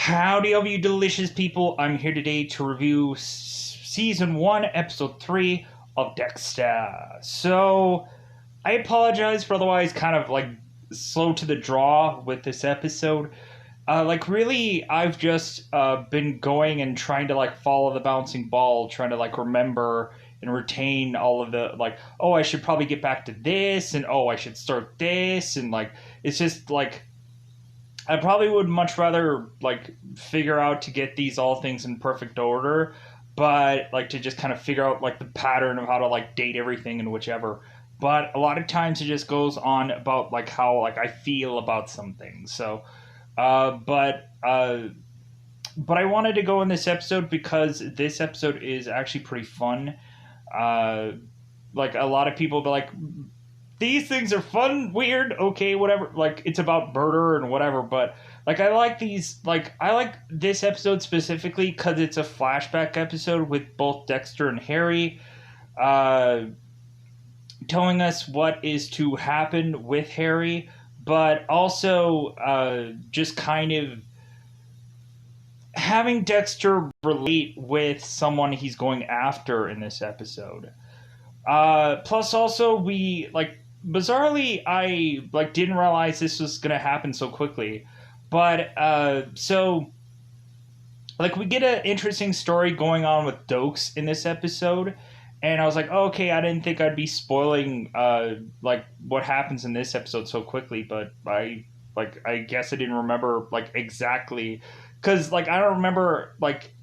Howdy, all you delicious people. I'm here today to review Season 1, Episode 3 of Dexter. So, I apologize for otherwise kind of slow to the draw with this episode. Really, I've just been going and trying to follow the bouncing ball, trying to remember and retain all of the oh, I should probably get back to this, and oh, I should start this, and it's just I probably would much rather figure out to get these all things in perfect order, but to just kind of figure out the pattern of how to date everything and whichever. But a lot of times it just goes on about how I feel about something. So, but I wanted to go in this episode because this episode is actually pretty fun. A lot of people be like, these things are fun, weird, okay, whatever. It's about murder and whatever, but I like these. I like this episode specifically because it's a flashback episode with both Dexter and Harry, telling us what is to happen with Harry, but also just kind of having Dexter relate with someone he's going after in this episode. Plus, also we bizarrely, I didn't realize this was gonna happen so quickly, but so we get an interesting story going on with Dokes in this episode, and I was like, oh, okay, I didn't think I'd be spoiling what happens in this episode so quickly, but I guess I didn't remember exactly, because I don't remember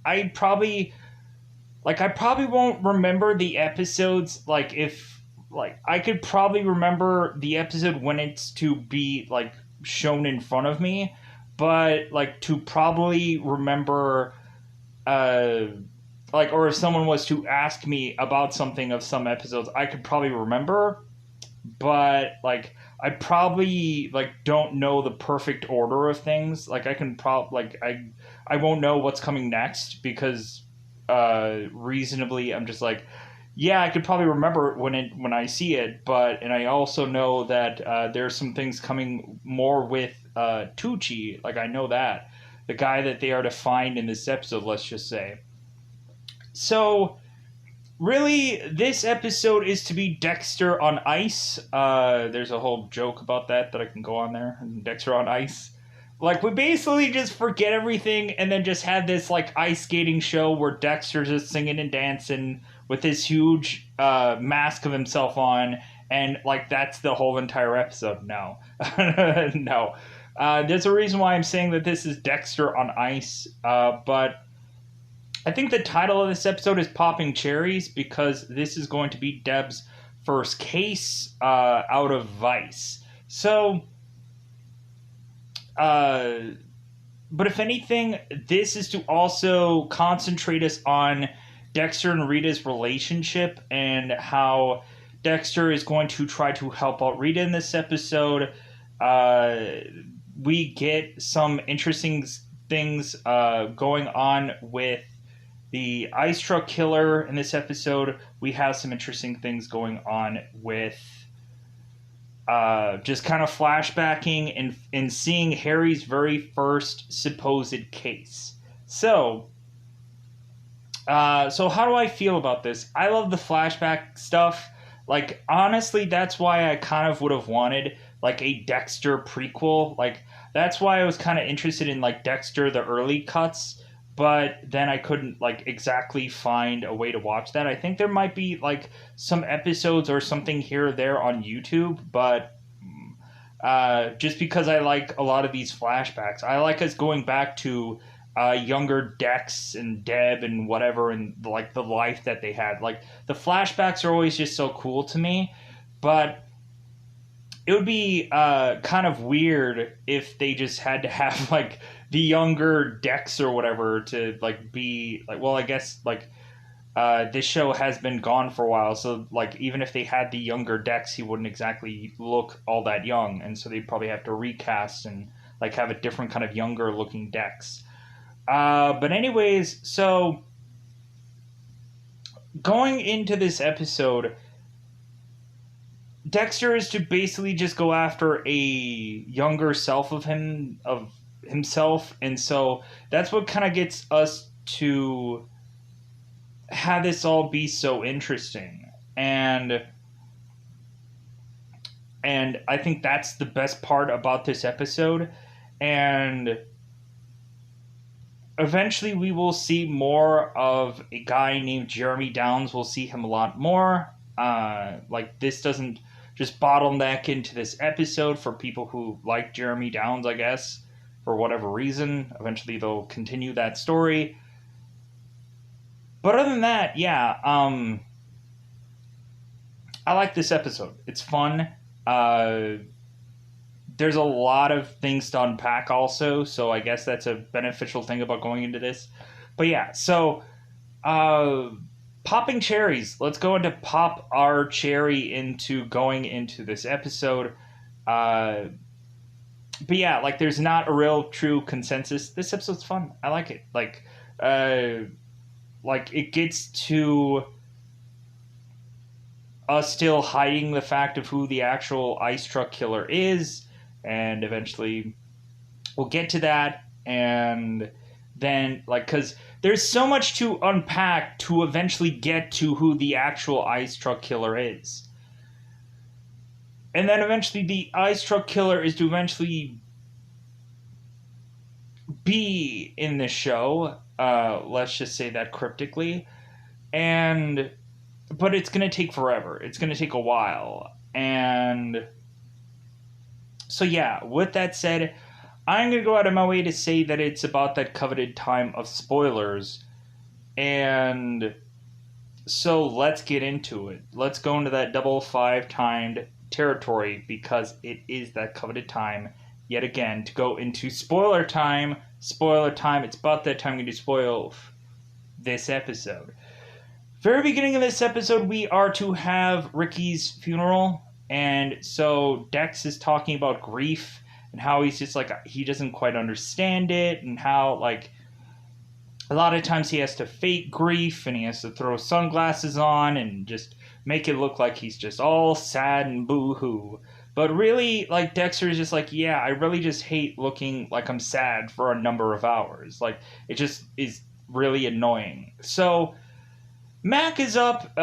I probably won't remember the episodes if I could probably remember the episode when it's to be shown in front of me, but to probably remember or if someone was to ask me about something of some episodes, I could probably remember, but I probably don't know the perfect order of things. I can I won't know what's coming next because reasonably I'm just yeah, I could probably remember it when I see it, and I also know that there's some things coming more with Tucci. I know that the guy that they are to find in this episode. Let's just say. So, really, this episode is to be Dexter on ice. There's a whole joke about that I can go on there. Dexter on ice. We basically just forget everything and then just have this ice skating show where Dexter's just singing and dancing with this huge mask of himself on, and that's the whole entire episode. No. No. There's a reason why I'm saying that this is Dexter on ice, but I think the title of this episode is Popping Cherries because this is going to be Deb's first case out of Vice. So, but if anything, this is to also concentrate us on Dexter and Rita's relationship and how Dexter is going to try to help out Rita in this episode. We get some interesting things going on with the ice truck killer in this episode. We have some interesting things going on with just kind of flashbacking and seeing Harry's very first supposed case. So how do I feel about this? I love the flashback stuff. Honestly, that's why I kind of would have wanted a Dexter prequel. That's why I was kind of interested in Dexter, the early cuts, but then I couldn't exactly find a way to watch that. I think there might be some episodes or something here or there on YouTube, but just because I like a lot of these flashbacks, I like us going back to younger Dex and Deb and whatever, and the life that they had. The flashbacks are always just so cool to me, but it would be kind of weird if they just had to have the younger Dex or whatever to be well, I guess this show has been gone for a while, so even if they had the younger Dex, he wouldn't exactly look all that young, and so they'd probably have to recast and have a different kind of younger looking Dex. But anyways, so going into this episode, Dexter is to basically just go after a younger self of himself, and so that's what kind of gets us to have this all be so interesting. And I think that's the best part about this episode. And eventually we will see more of a guy named Jeremy Downs. We'll see him a lot more. Like, this doesn't just bottleneck into this episode for people who like Jeremy Downs, I guess, for whatever reason. Eventually they'll continue that story. But other than that, yeah, I like this episode. It's fun. There's a lot of things to unpack also, so I guess that's a beneficial thing about going into this. But yeah, so popping cherries. Let's go into pop our cherry into going into this episode. But yeah, like, there's not a real true consensus. This episode's fun. I like it. Like it gets to us still hiding the fact of who the actual ice truck killer is, and eventually we'll get to that. And then, like, because there's so much to unpack to eventually get to who the actual ice truck killer is. And then eventually the ice truck killer is to eventually be in the show. Let's just say that cryptically. But it's going to take forever. It's going to take a while. And so yeah, with that said, I'm going to go out of my way to say that it's about that coveted time of spoilers. And so let's get into it. Let's go into that double 5 timed territory, because it is that coveted time yet again to go into spoiler time. Spoiler time. It's about that time I'm going to spoil this episode. Very beginning of this episode, we are to have Ricky's funeral. And so Dex is talking about grief and how he's just like, he doesn't quite understand it, and how, like, a lot of times he has to fake grief and he has to throw sunglasses on and just make it look like he's just all sad and boo-hoo. But really, like, Dexter is just like, yeah, I really just hate looking like I'm sad for a number of hours. Like, it just is really annoying. So Mac is up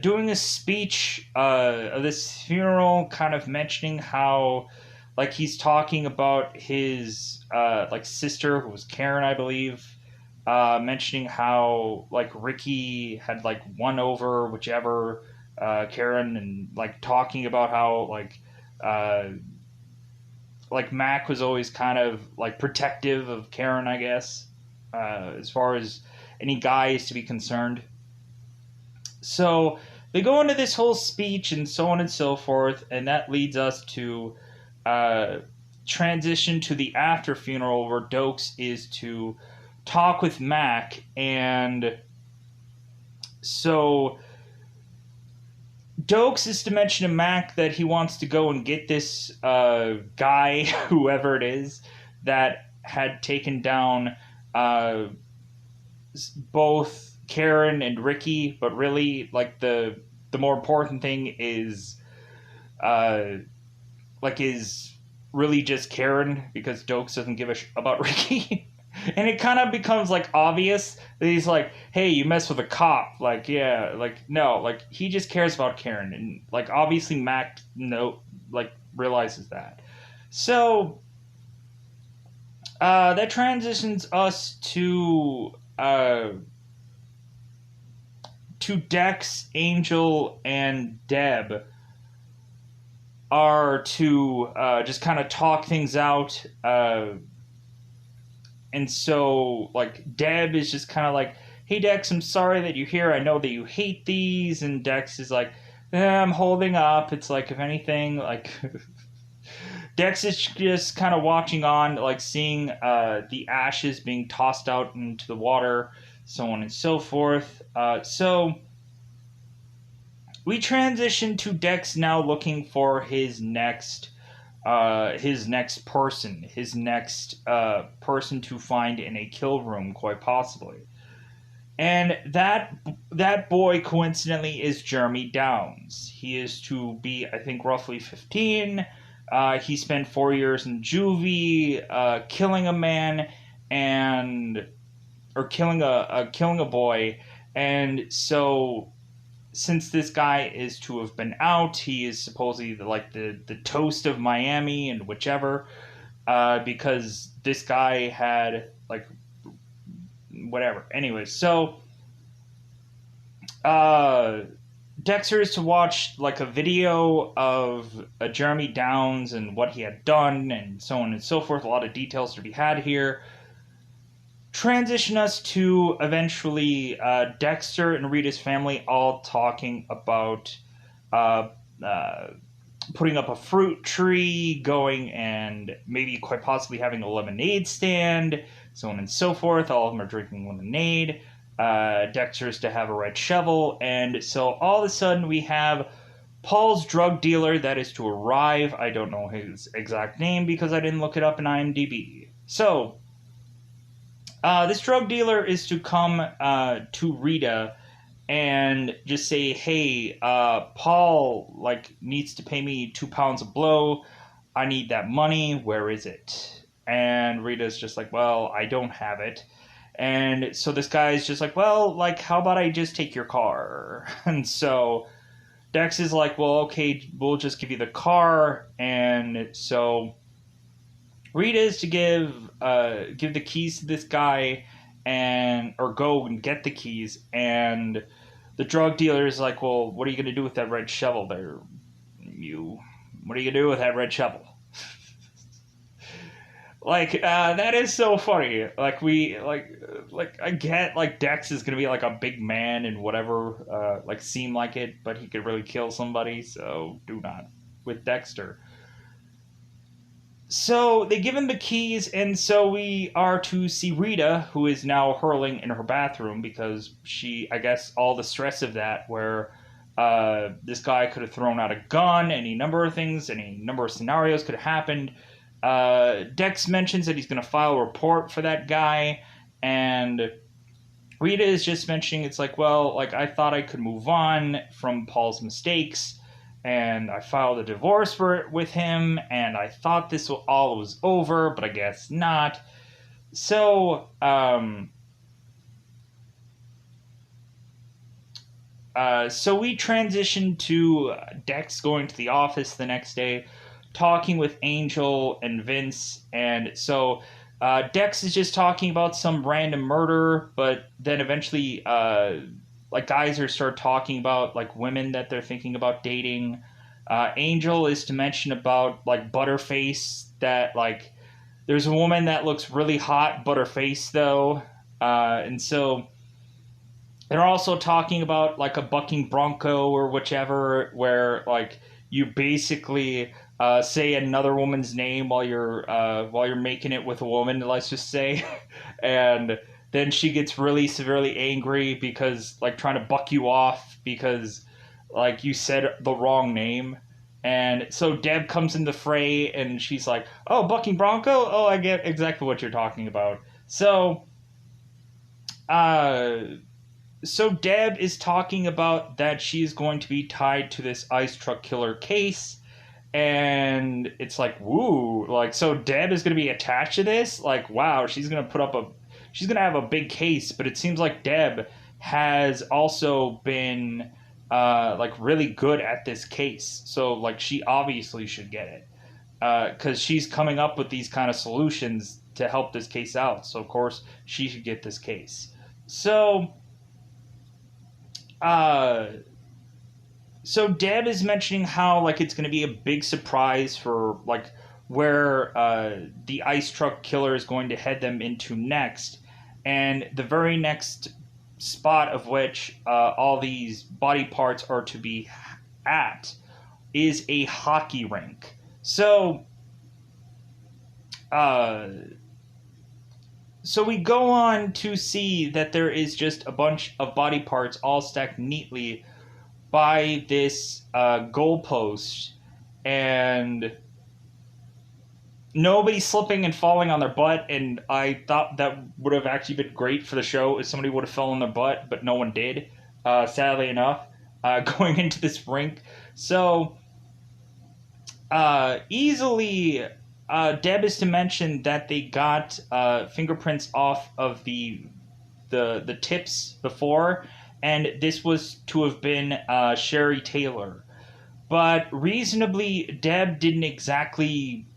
doing a speech of this funeral, kind of mentioning how, like, he's talking about his like, sister, who was Karen, I believe, mentioning how, like, Ricky had, like, won over whichever Karen, and, like, talking about how, like Mac was always kind of, like, protective of Karen, I guess, as far as any guy is to be concerned. So they go into this whole speech and so on and so forth, and that leads us to transition to the after funeral, where Dokes is to talk with Mac. And so Dokes is to mention to Mac that he wants to go and get this guy, whoever it is, that had taken down both Karen and Ricky. But really, like, the more important thing is is really just Karen, because Dokes doesn't give a about Ricky. And it kind of becomes, like, obvious that he's like, hey, you mess with a cop. Like, yeah, like, no, like, he just cares about Karen. And, like, obviously Mac realizes that. So that transitions us to Dex, Angel, and Deb are to just kind of talk things out. And so, like, Deb is just kind of like, hey, Dex, I'm sorry that you're here. I know that you hate these. And Dex is like, I'm holding up. It's like, if anything, like, Dex is just kind of watching on, like, seeing the ashes being tossed out into the water, so on and so forth. So we transition to Dex now looking for his next person to find in a kill room, quite possibly. And that boy, coincidentally, is Jeremy Downs. He is to be, I think, roughly 15, He spent 4 years in juvie, killing a man and or killing a boy, and so since this guy is to have been out, he is supposedly like the toast of Miami and whichever, because this guy had like whatever. Anyways, so uh, Dexter is to watch like a video of Jeremy Downs and what he had done and so on and so forth. A lot of details to be had here. Transition us to eventually Dexter and Rita's family all talking about uh, uh, putting up a fruit tree, going and maybe quite possibly having a lemonade stand, so on and so forth. All of them are drinking lemonade. Dexter's to have a red shovel, and so all of a sudden we have Paul's drug dealer that is to arrive. I don't know his exact name because I didn't look it up in IMDb. So this drug dealer is to come to Rita and just say, hey, Paul like needs to pay me £2 a blow. I need that money. Where is it? And Rita's just like, well, I don't have it. And so this guy's just like, well, like, how about I just take your car? And so Dex is like, well, okay, we'll just give you the car. And so Rita is to give the keys to this guy or go and get the keys, and the drug dealer is like, well, what are you going to do with that red shovel there? What are you going to do with that red shovel? Like, that is so funny. Like, I get, like, Dex is going to be, like, a big man and whatever, like, seem like it, but he could really kill somebody, so do not with Dexter. So they give him the keys, and so we are to see Rita, who is now hurling in her bathroom because I guess, all the stress of that, where this guy could have thrown out a gun, any number of things, any number of scenarios could have happened. Dex mentions that he's going to file a report for that guy, and Rita is just mentioning, it's like, well, like, I thought I could move on from Paul's mistakes, and I filed a divorce with him, and I thought this all was over, but I guess not. So, so we transition to Dex going to the office the next day, talking with Angel and Vince, and so Dex is just talking about some random murder, but then eventually like guys start talking about like women that they're thinking about dating. Angel is to mention about like Butterface, that like there's a woman that looks really hot, Butterface though, and so they're also talking about like a bucking bronco or whichever, where like you basically say another woman's name while you're making it with a woman, let's just say, and then she gets really severely angry because like trying to buck you off because like you said the wrong name. And so Deb comes in the fray and she's like, oh, bucking bronco, oh, I get exactly what you're talking about. So Deb is talking about that she's going to be tied to this ice truck killer case, and it's like, woo, like, so Deb is going to be attached to this, like, wow, she's going to have a big case. But it seems like Deb has also been like really good at this case, so like she obviously should get it because she's coming up with these kind of solutions to help this case out, so of course she should get this case. So so Deb is mentioning how like it's going to be a big surprise for like where the ice truck killer is going to head them into next, and the very next spot of which all these body parts are to be at is a hockey rink. So so we go on to see that there is just a bunch of body parts all stacked neatly by this goalpost, and nobody's slipping and falling on their butt, and I thought that would have actually been great for the show if somebody would have fell on their butt, but no one did, sadly enough, going into this rink. So Easily, Deb is to mention that they got fingerprints off of the tips before, and this was to have been Sherry Taylor. But reasonably, Deb didn't exactly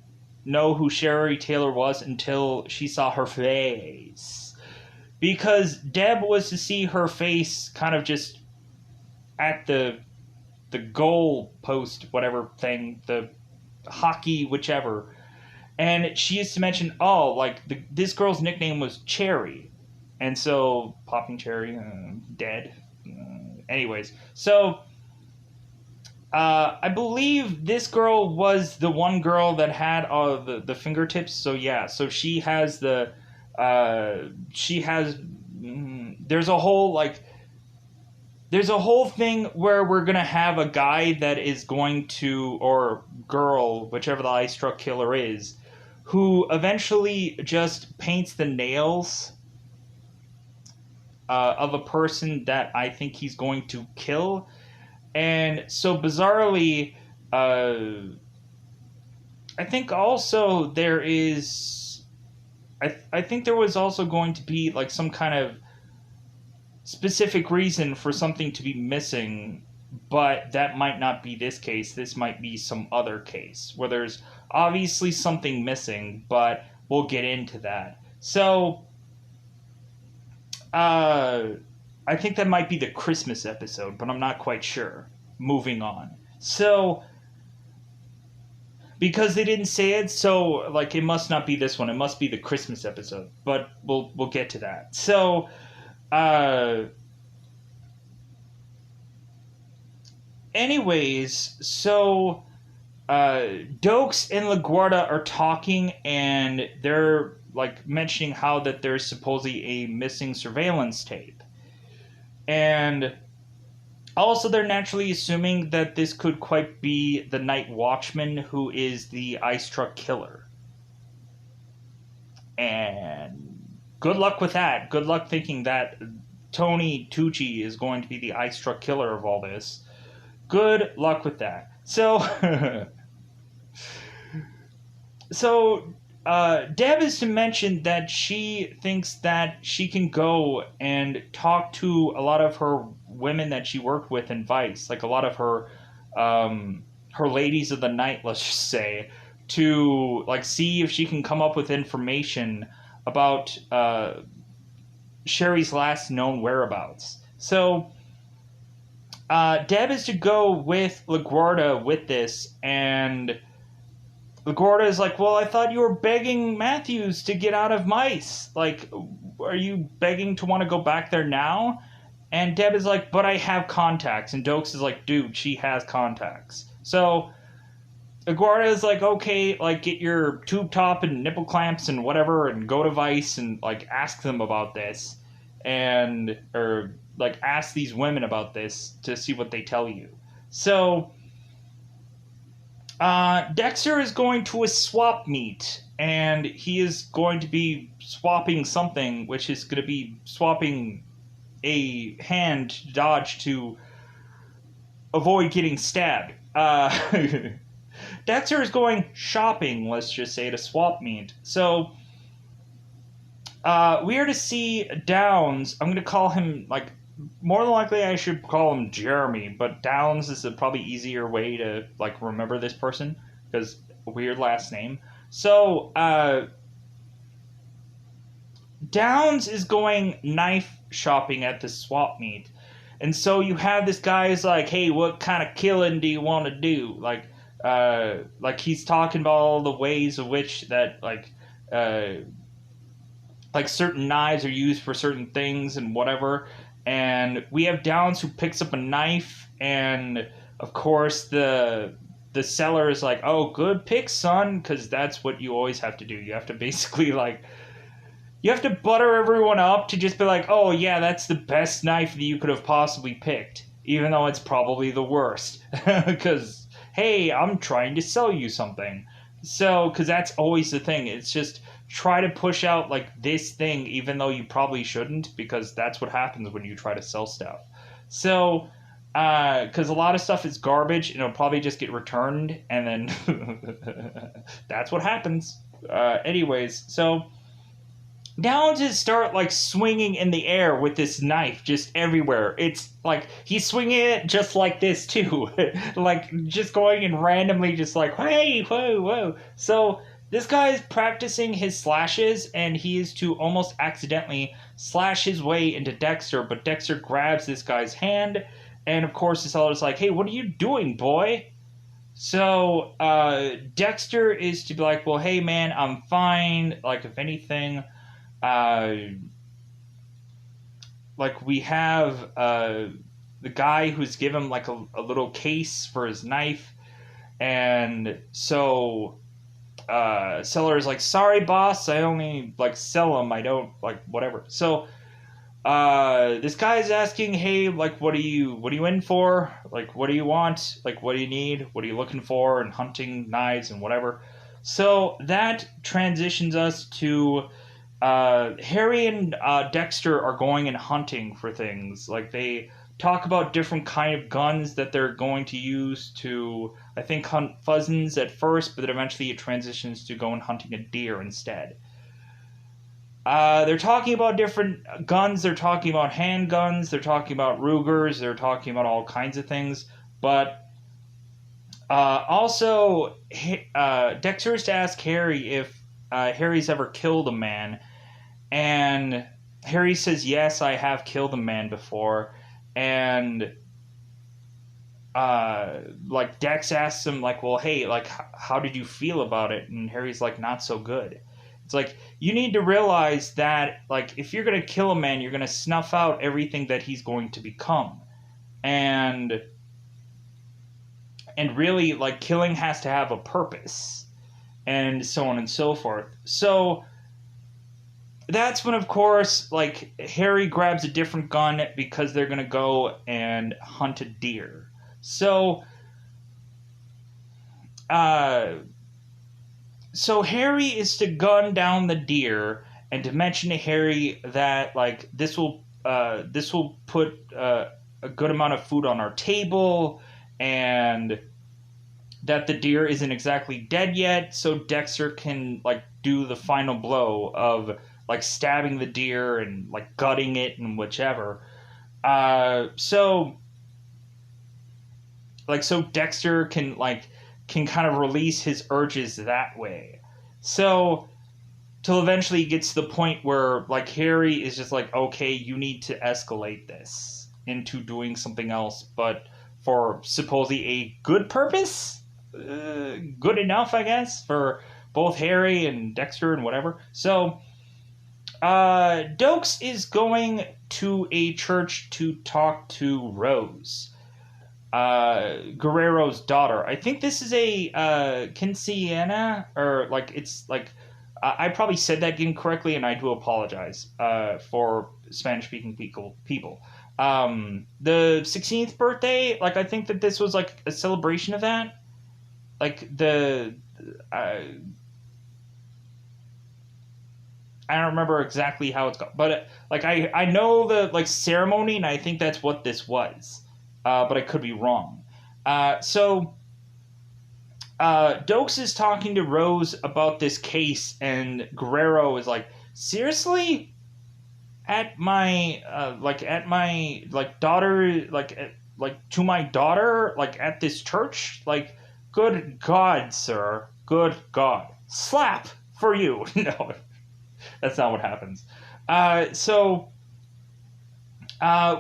know who Sherry Taylor was until she saw her face. Because Deb was to see her face kind of just at the goal post, whatever thing, the hockey, whichever. And she used to mention, oh, like this girl's nickname was Cherry. And so, Popping Cherry, dead. Anyways, so I believe this girl was the one girl that had the fingertips. So yeah, so she has the she has there's a whole thing where we're gonna have a guy that is going to, or girl, whichever the eye struck killer is, who eventually just paints the nails of a person that I think he's going to kill. And so bizarrely, I think also there is, I think there was also going to be like some kind of specific reason for something to be missing, but that might not be this case. This might be some other case where there's obviously something missing, but we'll get into that. So, I think that might be the Christmas episode, but I'm not quite sure. Moving on. So, because they didn't say it, so like it must not be this one. It must be the Christmas episode. But we'll get to that. So, anyways, so Dokes and LaGuardia are talking, and they're like mentioning how that there's supposedly a missing surveillance tape. And also, they're naturally assuming that this could quite be the night watchman who is the ice truck killer. And good luck with that. Good luck thinking that Tony Tucci is going to be the ice truck killer of all this. Good luck with that. So, Deb is to mention that she thinks that she can go and talk to a lot of her women that she worked with in Vice, like a lot of her ladies of the night, let's just say, to like see if she can come up with information about Sherry's last known whereabouts. So Deb is to go with LaGuardia with this, and LaGuardia is like, well, I thought you were begging Matthews to get out of Mice. Like, are you begging to want to go back there now? And Deb is like, but I have contacts. And Dokes is like, dude, she has contacts. So LaGuardia is like, okay, like, get your tube top and nipple clamps and whatever and go to Vice and, like, ask them about this. And, or, like, ask these women about this to see what they tell you. So Dexter is going to a swap meet, and he is going to be swapping something, which is going to be swapping a hand dodge to avoid getting stabbed. Dexter is going shopping, let's just say, to swap meet. So we are to see Downs. I'm going to call him, like, more than likely I should call him Jeremy, but Downs is a probably easier way to, like, remember this person, because a weird last name. So, Downs is going knife shopping at the swap meet. And so you have this guy who's like, hey, what kind of killing do you want to do? Like he's talking about all the ways of which that, like certain knives are used for certain things and whatever. And we have Downs who picks up a knife, and of course the seller is like, oh, good pick, son, because that's what you always have to do. You have to basically, like, you have to butter everyone up to just be like, oh, yeah, that's the best knife that you could have possibly picked, even though it's probably the worst. Because, hey, I'm trying to sell you something. So, because that's always the thing. It's just try to push out, like, this thing, even though you probably shouldn't, because that's what happens when you try to sell stuff. So, because a lot of stuff is garbage and it'll probably just get returned, and then that's what happens. Anyways, so now just start like swinging in the air with this knife just everywhere. It's like he's swinging it just like this too, like just going and randomly just like hey whoa whoa. So this guy is practicing his slashes, and he is to almost accidentally slash his way into Dexter, but Dexter grabs this guy's hand, and of course the seller's like, hey, what are you doing, boy? So Dexter is to be like, well, hey man, I'm fine. Like if anything, uh, like we have the guy who's given like a little case for his knife, and so seller is like, sorry boss, I only like sell them, I don't like whatever. So this guy's asking, hey, like what are you in for, like what do you want, like what do you need, what are you looking for, and hunting knives and whatever. So that transitions us to Harry and Dexter are going and hunting for things. Like they talk about different kind of guns that they're going to use to, I think, hunt pheasants at first, but then eventually it transitions to going hunting a deer instead. They're talking about different guns. They're talking about handguns. They're talking about Rugers. They're talking about all kinds of things. But also, Dexter is to ask Harry if Harry's ever killed a man, and Harry says, yes, I have killed a man before. And like Dex asks him, like, well, hey, like, how did you feel about it? And Harry's like, not so good. It's like, you need to realize that, like, if you're going to kill a man, you're going to snuff out everything that he's going to become. And really, like, killing has to have a purpose. And so on and so forth. So that's when, of course, like, Harry grabs a different gun because they're going to go and hunt a deer. So, so Harry is to gun down the deer and to mention to Harry that, like, this will put a good amount of food on our table, and that the deer isn't exactly dead yet, so Dexter can, like, do the final blow of, like, stabbing the deer and, like, gutting it and whichever. So Dexter can kind of release his urges that way. So till eventually he gets to the point where, like, Harry is just like, okay, you need to escalate this into doing something else, but for supposedly a good purpose? Good enough, I guess, for both Harry and Dexter and whatever. So Dokes is going to a church to talk to Rose, Guerrero's daughter. I think this is a Quinceañera, or like it's like I probably said that incorrectly, and I do apologize for Spanish-speaking people. The 16th birthday, like I think that this was like a celebration of that. Like I don't remember exactly how it's called, but like I know the like ceremony, and I think that's what this was. But I could be wrong. So Dokes is talking to Rose about this case, and Guerrero is like, seriously? At my daughter, to my daughter, like at this church? Like, good God, sir. Good God. Slap for you. No, that's not what happens. So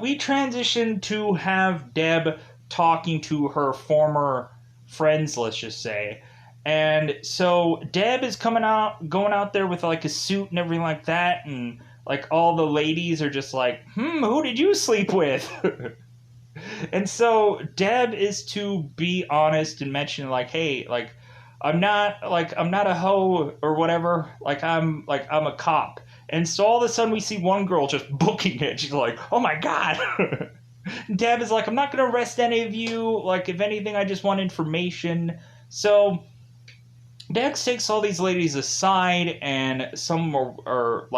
we transition to have Deb talking to her former friends, let's just say. And so Deb is going out there with like a suit and everything like that, and like all the ladies are just like, who did you sleep with? And so Deb is to be honest and mention like, hey, like I'm not a hoe or whatever, I'm a cop. And so all of a sudden we see one girl just booking it. She's like, oh my God. Deb is like, I'm not going to arrest any of you. Like, if anything, I just want information. So Dex takes all these ladies aside, and some are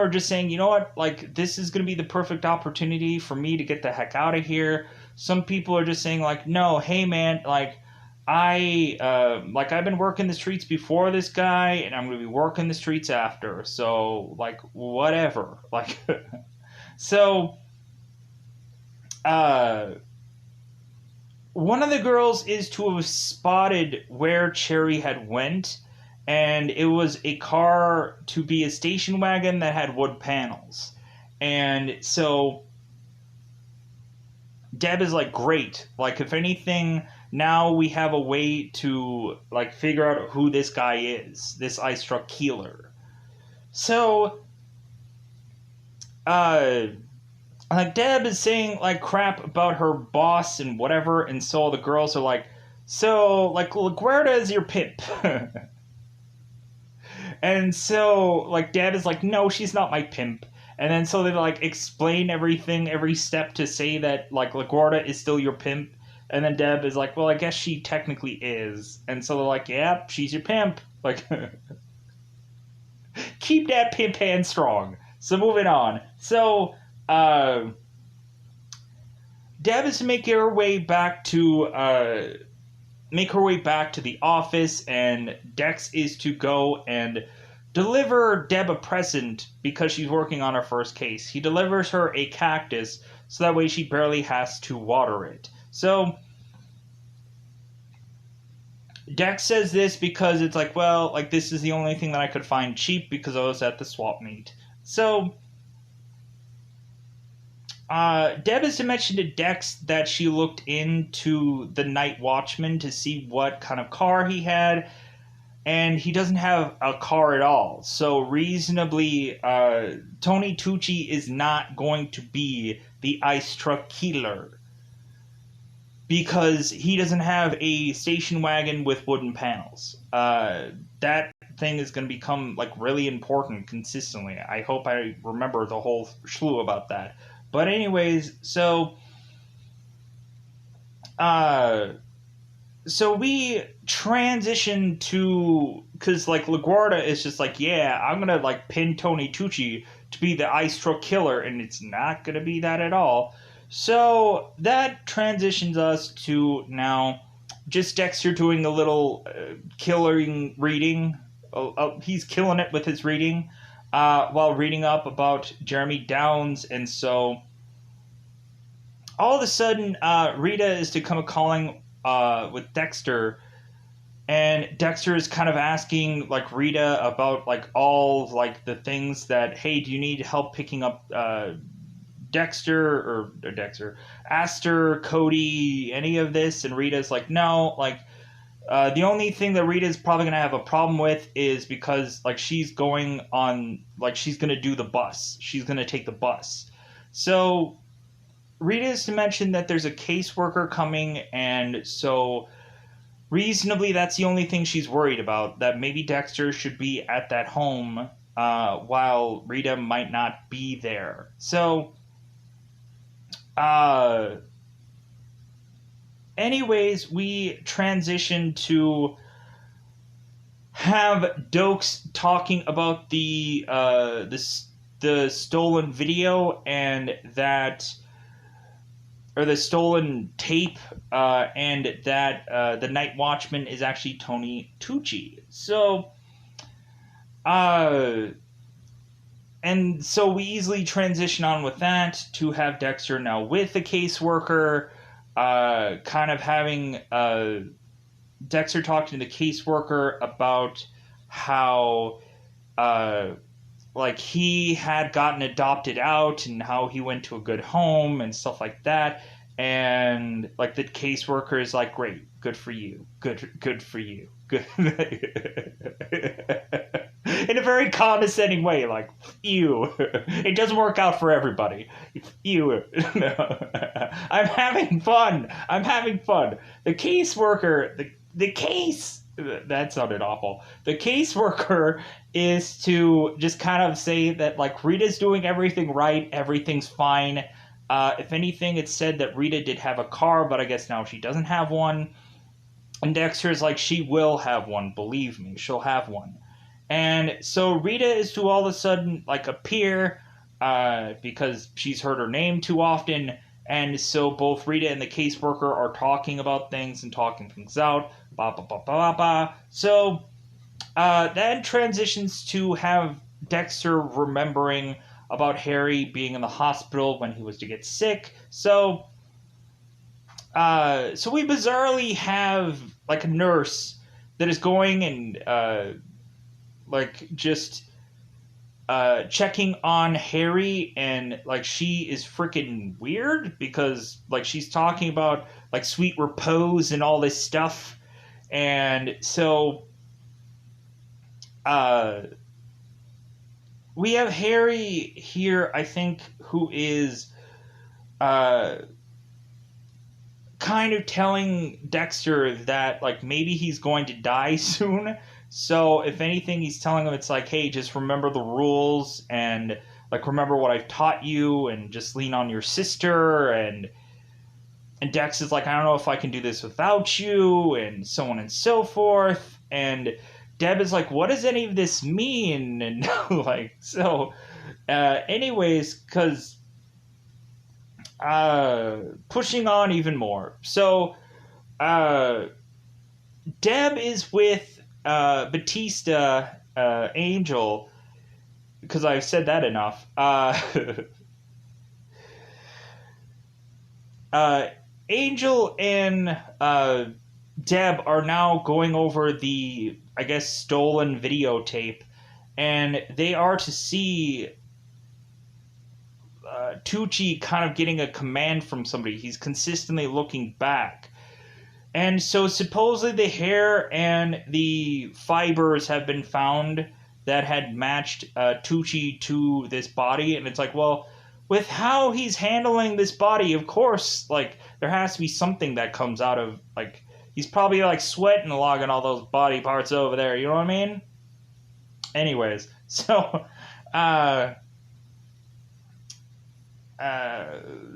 just saying, you know what, like, this is going to be the perfect opportunity for me to get the heck out of here. Some people are just saying like, no, hey man, like I've been working the streets before this guy, and I'm gonna be working the streets after. So like whatever. Like so uh one of the girls is to have spotted where Cherry had went, and it was a car to be a station wagon that had wood panels. And so Deb is like, great. Like, if anything, now we have a way to like figure out who this guy is, this eye struck Keeler. So, uh, like Deb is saying like crap about her boss and whatever, and so the girls are like, so like LaGuardia is your pimp. And so like Deb is like, no, she's not my pimp. And then so they like explain everything, every step to say that like LaGuardia is still your pimp. And then Deb is like, well, I guess she technically is. And so they're like, yeah, she's your pimp. Like, keep that pimp hand strong. So moving on. So, Deb is to make her way back to the office, and Dex is to go and deliver Deb a present because she's working on her first case. He delivers her a cactus so that way she barely has to water it. So Dex says this because it's like, well, like this is the only thing that I could find cheap because I was at the swap meet. So Deb is to mention to Dex that she looked into the Night Watchman to see what kind of car he had, and he doesn't have a car at all. So reasonably, Tony Tucci is not going to be the ice truck killer because he doesn't have a station wagon with wooden panels. That thing is going to become like really important consistently. I hope I remember the whole slew about that. But anyways, so we transition to, because like LaGuardia is just like, yeah, I'm gonna like pin Tony Tucci to be the ice truck killer, and it's not gonna be that at all. So that transitions us to now just Dexter doing a little killing reading. He's killing it with his reading. While reading up about Jeremy Downs, and so all of a sudden Rita is to come a calling with Dexter, and Dexter is kind of asking like Rita about like all like the things that, hey, do you need help picking up Dexter, Aster, Cody, any of this? And Rita's like, no, like the only thing that Rita's probably going to have a problem with is because, like, she's going to do the bus. She's going to take the bus. So, Rita is to mention that there's a caseworker coming, and so, reasonably, that's the only thing she's worried about, that maybe Dexter should be at that home while Rita might not be there. So, anyways, we transition to have Dokes talking about the stolen video and that, or the stolen tape, and that the Night Watchman is actually Tony Tucci. So, and so we easily transition on with that to have Dexter now with the caseworker. Kind of having Dexter talking to the caseworker about how like he had gotten adopted out and how he went to a good home and stuff like that, and like the caseworker is like, great, good for you, good for you, good. In a very condescending way, like, ew. It doesn't work out for everybody. Ew. I'm having fun. The caseworker, the case, that sounded awful. The caseworker is to just kind of say that, like, Rita's doing everything right, everything's fine. If anything, it's said that Rita did have a car, but I guess now she doesn't have one. And Dexter's like, she will have one, believe me, she'll have one. And so Rita is to all of a sudden, like, appear, because she's heard her name too often, And so both Rita and the caseworker are talking about things and talking things out. Ba ba ba ba ba ba. So then transitions to have Dexter remembering about Harry being in the hospital when he was to get sick. So we bizarrely have like a nurse that is going and like just checking on Harry, and like she is freaking weird because like she's talking about like sweet repose and all this stuff, and so we have Harry here, I think, who is kind of telling Dexter that like maybe he's going to die soon. So if anything, he's telling him it's like, hey, just remember the rules and like remember what I've taught you and just lean on your sister. And Dex is like, I don't know if I can do this without you, and so on and so forth. And Deb is like, what does any of this mean? And like, so anyways, because pushing on even more. So Deb is with Batista, Angel, because I've said that enough. Angel and Deb are now going over the, I guess, stolen videotape, and they are to see Tucci kind of getting a command from somebody. He's consistently looking back. And so supposedly the hair and the fibers have been found that had matched Tucci to this body. And it's like, well, with how he's handling this body, of course, like, there has to be something that comes out of, like, he's probably, like, sweating logging all those body parts over there. You know what I mean? Anyways, so,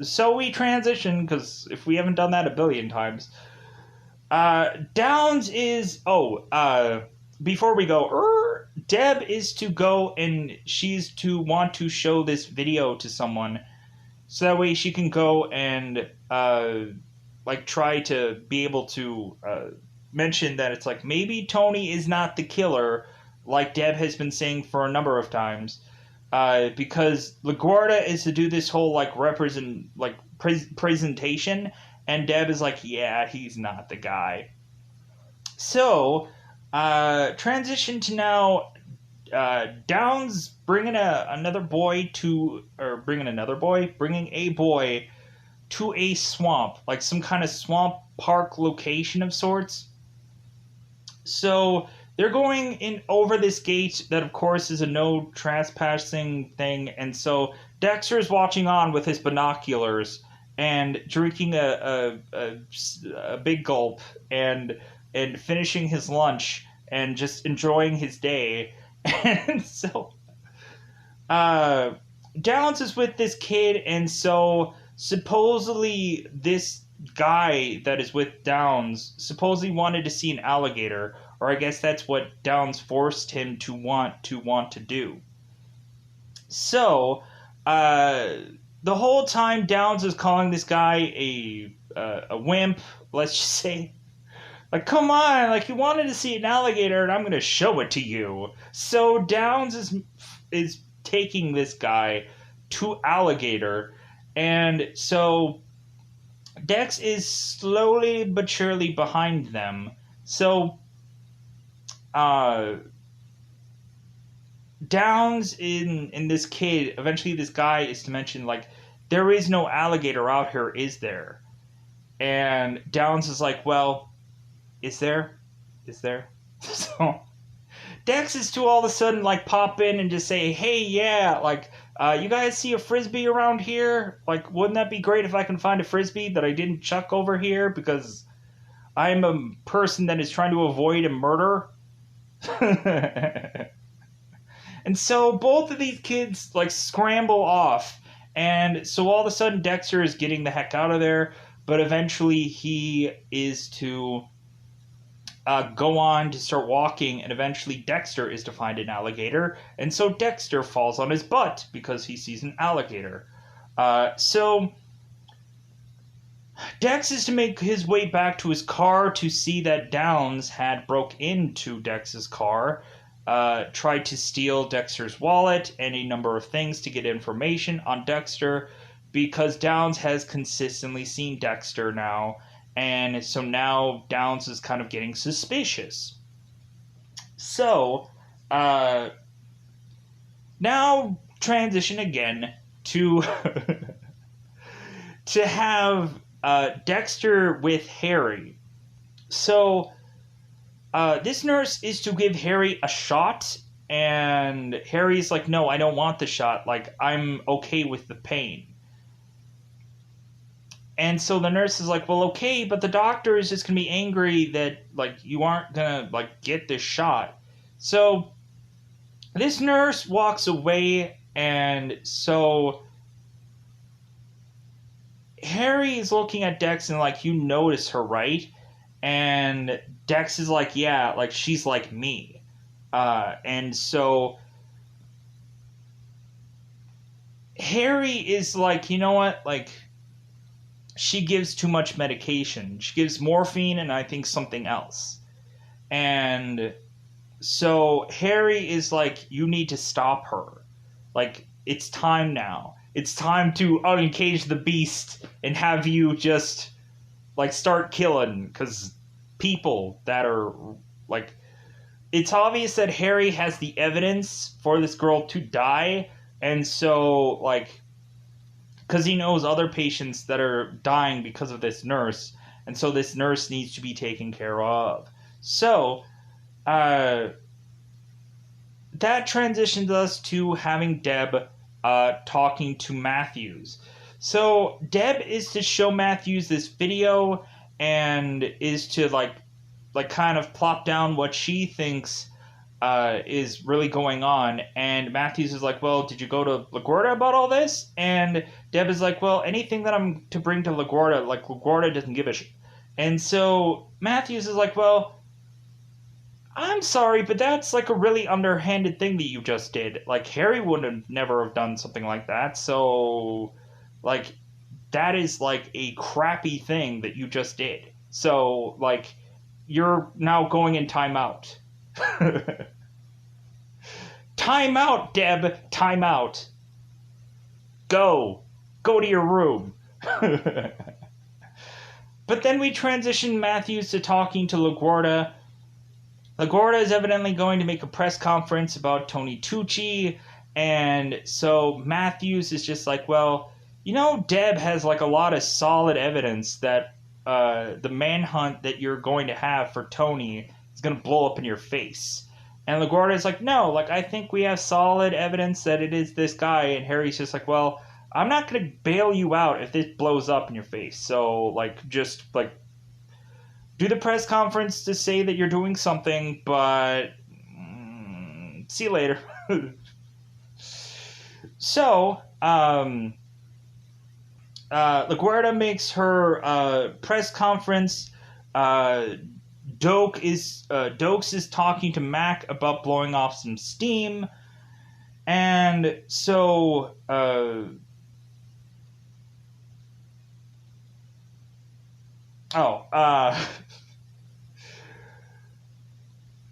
so we transition, because if we haven't done that a billion times, Downs is, before we go, Deb is to go and she's to want to show this video to someone so that way she can go and, like, try to be able to, mention that it's like, maybe Tony is not the killer, like Deb has been saying for a number of times, because LaGuardia is to do this whole, like, presentation, and Deb is like, yeah, he's not the guy. So, transition to now, Downs bringing a boy to a swamp, like some kind of swamp park location of sorts. So, they're going in over this gate that, of course, is a no trespassing thing, and so Dexter is watching on with his binoculars and drinking a big gulp and finishing his lunch and just enjoying his day. And so Downs is with this kid, and so supposedly this guy that is with Downs supposedly wanted to see an alligator, or I guess that's what Downs forced him to want to do. So the whole time Downs is calling this guy a wimp, let's just say. Like, come on, like, you wanted to see an alligator and I'm going to show it to you. So Downs is taking this guy to alligator, and so Dex is slowly but surely behind them. So Downs in this kid, eventually this guy is to mention, like, there is no alligator out here, is there? And Downs is like, well, is there? So Dex is to all of a sudden, like, pop in and just say, hey, yeah, like, you guys see a Frisbee around here? Like, wouldn't that be great if I can find a Frisbee that I didn't chuck over here because I'm a person that is trying to avoid a murder? And so both of these kids, like, scramble off. And so all of a sudden Dexter is getting the heck out of there, but eventually he is to go on to start walking, and eventually Dexter is to find an alligator, and so Dexter falls on his butt because he sees an alligator. So Dex is to make his way back to his car to see that Downs had broke into Dex's car, tried to steal Dexter's wallet and a number of things to get information on Dexter, because Downs has consistently seen Dexter now, and so now Downs is kind of getting suspicious. So, now transition again to to have Dexter with Harry. So, this nurse is to give Harry a shot, and Harry's like, no, I don't want the shot. Like, I'm okay with the pain. And so the nurse is like, well, okay, but the doctor is just going to be angry that, like, you aren't going to, like, get this shot. So this nurse walks away, and so Harry is looking at Dex and, like, you notice her, right? And Dex is like, yeah, like, she's like me. And so Harry is like, you know what, like, she gives too much medication. She gives morphine and I think something else. And so Harry is like, you need to stop her. Like, it's time now. It's time to uncage the beast and have you just, like, start killing. Because people that are, like, it's obvious that Harry has the evidence for this girl to die. And so, like, because he knows other patients that are dying because of this nurse, and so this nurse needs to be taken care of. So, that transitions us to having Deb talking to Matthews. So, Deb is to show Matthews this video and is to, like kind of plop down what she thinks is really going on. And Matthews is like, well, did you go to LaGuardia about all this? And Deb is like, well, anything that I'm to bring to LaGuardia, like, LaGuardia doesn't give a shit. And so Matthews is like, well, I'm sorry, but that's, like, a really underhanded thing that you just did. Like, Harry would have never have done something like that. So, like, that is, like, a crappy thing that you just did. So, like, you're now going in timeout. Time out, Deb. Time out. Go to your room. But then we transition Matthews to talking to LaGuardia. LaGuardia is evidently going to make a press conference about Tony Tucci, and so Matthews is just like, well, you know, Deb has, like, a lot of solid evidence that the manhunt that you're going to have for Tony is going to blow up in your face. And LaGuardia is like, no, like, I think we have solid evidence that it is this guy. And Harry's just like, well, I'm not going to bail you out if this blows up in your face. So, like, just, like, do the press conference to say that you're doing something, but see you later. So, LaGuardia makes her press conference. Dokes is talking to Mac about blowing off some steam, and so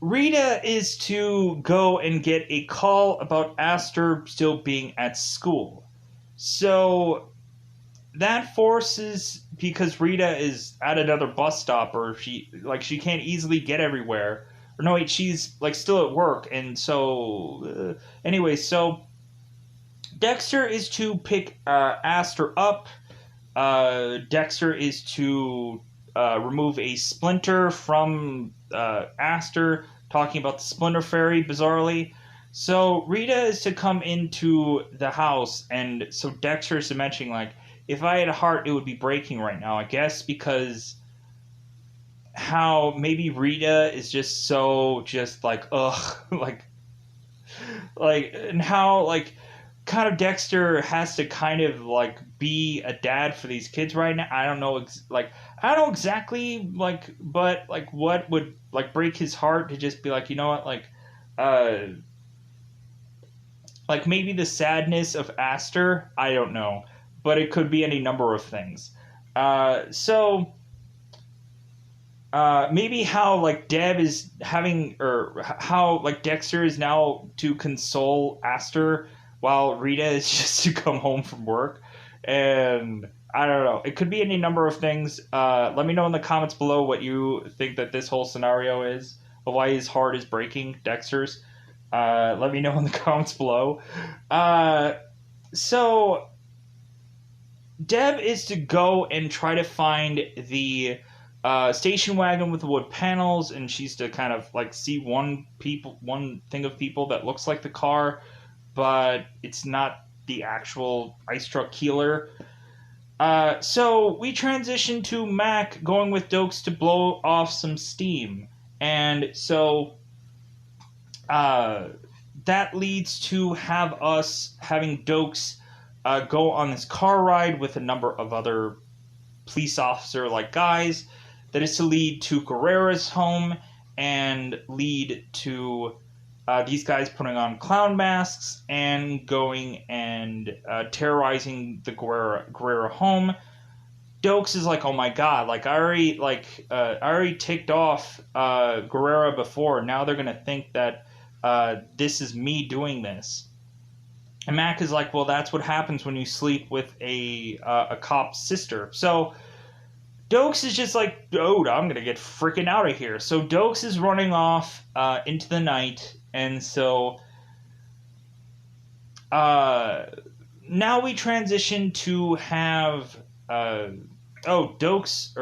Rita is to go and get a call about Aster still being at school. So that forces, because Rita is at another bus stop, or she can't easily get everywhere. Or no, wait, she's, like, still at work, and so anyway, so Dexter is to pick Aster up. Dexter is to remove a splinter from Aster, talking about the splinter fairy, bizarrely. So Rita is to come into the house, and so Dexter is mentioning, like, if I had a heart, it would be breaking right now, I guess, because how maybe Rita is just so, just, like, ugh, like, and how, like, kind of Dexter has to kind of, like, be a dad for these kids right now. I don't know, I don't know exactly, like, but, like, what would, like, break his heart to just be like, you know what, like, maybe the sadness of Aster, I don't know, but it could be any number of things. So maybe how like Deb is having, or how like Dexter is now to console Aster while Rita is just to come home from work, and I don't know. It could be any number of things. Let me know in the comments below what you think that this whole scenario is, of why his heart is breaking, Dexter's. Let me know in the comments below. Uh, so Deb is to go and try to find the station wagon with the wood panels, and she's to kind of like see one thing of people that looks like the car, but it's not the actual ice truck Keeler. So we transition to Mac going with Dokes to blow off some steam, and so uh, that leads to have us having Dokes go on this car ride with a number of other police officer like guys that is to lead to Guerrera's home and lead to these guys putting on clown masks and going and terrorizing the Guerrera home. Dokes is like, oh my god, like I already ticked off Guerrera before. Now they're gonna think that this is me doing this. And Mac is like, well, that's what happens when you sleep with a cop's sister. So Dokes is just like, dude, I'm gonna get freaking out of here. So Dokes is running off into the night, and so now we transition to have Dokes.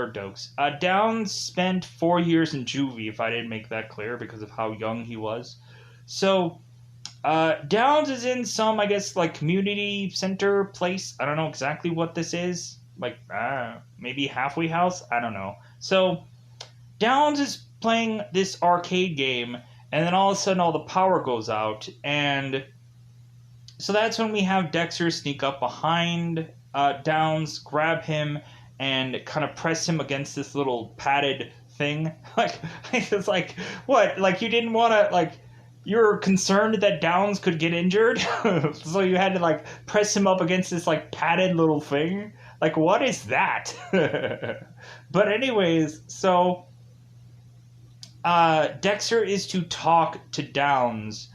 Downs spent 4 years in juvie, if I didn't make that clear, because of how young he was. So Downs is in some, I guess, like community center place. I don't know exactly what this is. Like, maybe halfway house? I don't know. So Downs is playing this arcade game, and then all of a sudden all the power goes out, and so that's when we have Dexter sneak up behind Downs, grab him, and kind of press him against this little padded thing. Like, it's like, what? Like, you didn't want to, like, you're concerned that Downs could get injured, so you had to, like, press him up against this, like, padded little thing? Like, what is that? But anyways, so Dexter is to talk to Downs,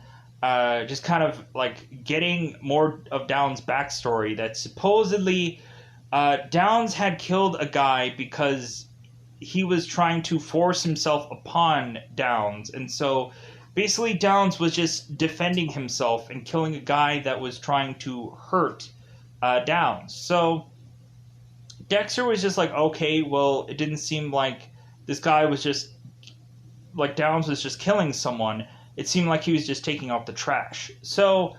just kind of like getting more of Downs' backstory, that supposedly Downs had killed a guy because he was trying to force himself upon Downs, and so basically Downs was just defending himself and killing a guy that was trying to hurt Downs. So Dexter was just like, okay, well, it didn't seem like this guy was just, like, Downs was just killing someone. It seemed like he was just taking out the trash. So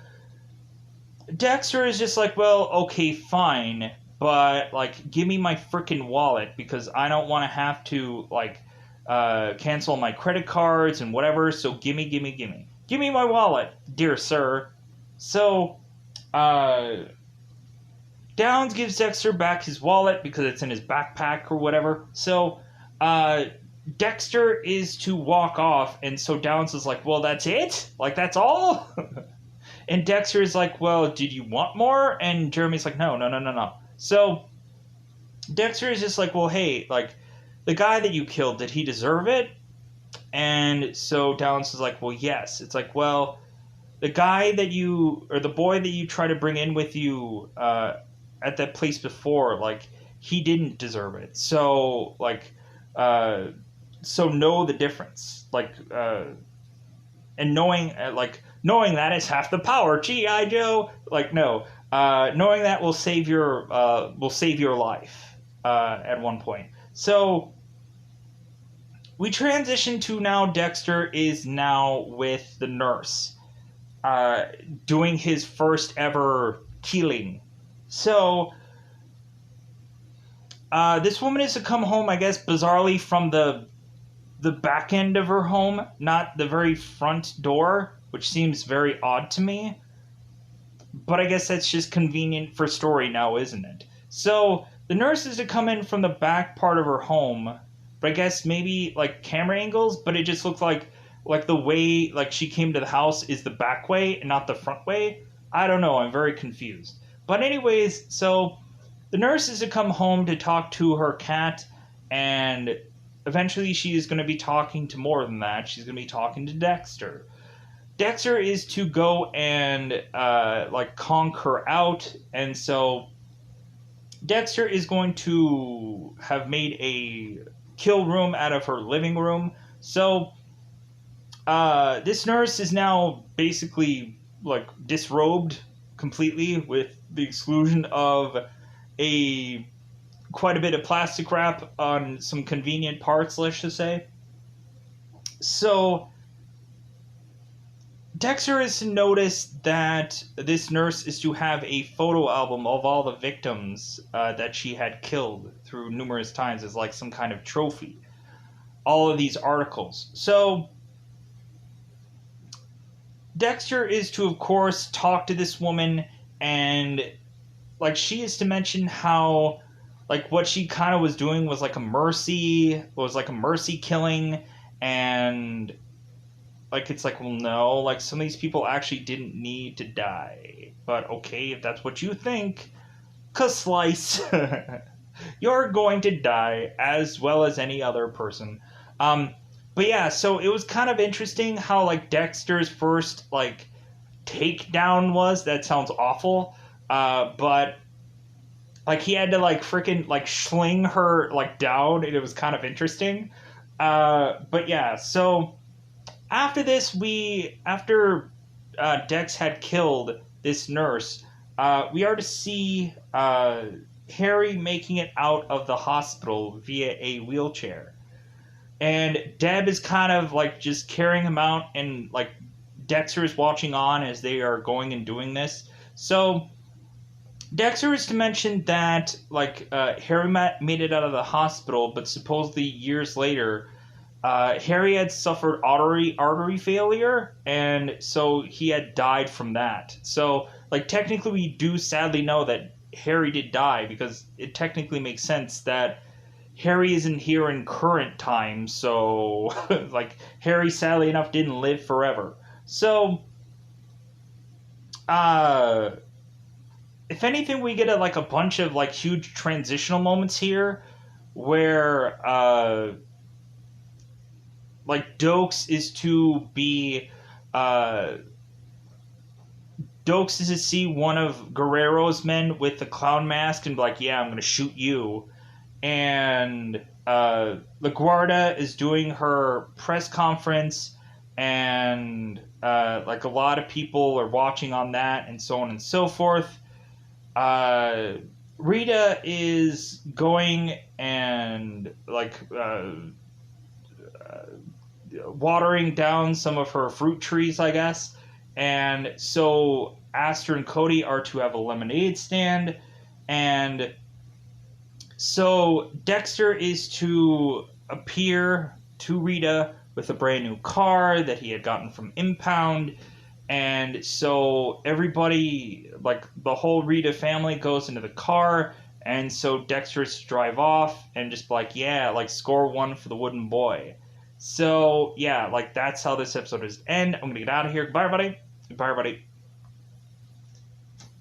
Dexter is just like, well, okay, fine, but, like, give me my freaking wallet, because I don't want to have to, like, cancel my credit cards and whatever, so give me my wallet, dear sir. So, Downs gives Dexter back his wallet because it's in his backpack or whatever. So, Dexter is to walk off, and so Downs is like, well, that's it? Like, that's all? And Dexter is like, well, did you want more? And Jeremy's like, no. So, Dexter is just like, well, hey, like, the guy that you killed, did he deserve it? And so Downs is like, well, yes. It's like, well, the guy that you, or the boy that you try to bring in with you, at that place before, like, he didn't deserve it. So, like, so know the difference. Like, and knowing that is half the power. G.I. Joe. Like, no. Knowing that will save your life, at one point. So, we transition to now Dexter is now with the nurse, doing his first ever killing. So, this woman is to come home, I guess, bizarrely from the back end of her home, not the very front door, which seems very odd to me. But I guess that's just convenient for story now, isn't it? So, the nurse is to come in from the back part of her home, but I guess maybe, like, camera angles, but it just looks like the way, like, she came to the house is the back way and not the front way. I don't know, I'm very confused. But anyways, so the nurse is to come home to talk to her cat, and eventually she is going to be talking to more than that. She's going to be talking to Dexter. Dexter is to go and conk her out, and so Dexter is going to have made a kill room out of her living room. So this nurse is now basically like disrobed completely, with the exclusion of quite a bit of plastic wrap on some convenient parts, let's just say. So Dexter is to notice that this nurse is to have a photo album of all the victims that she had killed through numerous times as like some kind of trophy. All of these articles. So Dexter is to, of course, talk to this woman, and like she is to mention how like what she kind of was doing was like a mercy killing, and like it's like, well, no, like some of these people actually didn't need to die, but okay, if that's what you think, 'cause slice, you're going to die as well as any other person. But yeah, so it was kind of interesting how like Dexter's first like takedown was. That sounds awful, but like he had to like freaking like sling her like down, and it was kind of interesting. But yeah, so after this, after Dex had killed this nurse, we are to see Harry making it out of the hospital via a wheelchair. And Deb is kind of like just carrying him out, and like Dexter is watching on as they are going and doing this. So Dexter is to mention that like Harry made it out of the hospital, but supposedly years later, Harry had suffered artery failure, and so he had died from that. So like technically, we do sadly know that Harry did die, because it technically makes sense that Harry isn't here in current time, so like Harry sadly enough didn't live forever. So if anything, we get a bunch of like huge transitional moments here where like Dokes is to see one of Guerrero's men with the clown mask and be like, yeah, I'm gonna shoot you. And LaGuardia is doing her press conference, and like a lot of people are watching on that, and so on and so forth. Rita is going and like watering down some of her fruit trees, I guess. And so Aster and Cody are to have a lemonade stand, and so Dexter is to appear to Rita with a brand new car that he had gotten from Impound. And so everybody, like the whole Rita family, goes into the car, and so Dexter's to drive off and just be like, yeah, like score one for the wooden boy. So yeah, like that's how this episode is end. I'm gonna get out of here. Goodbye, everybody. Goodbye, everybody.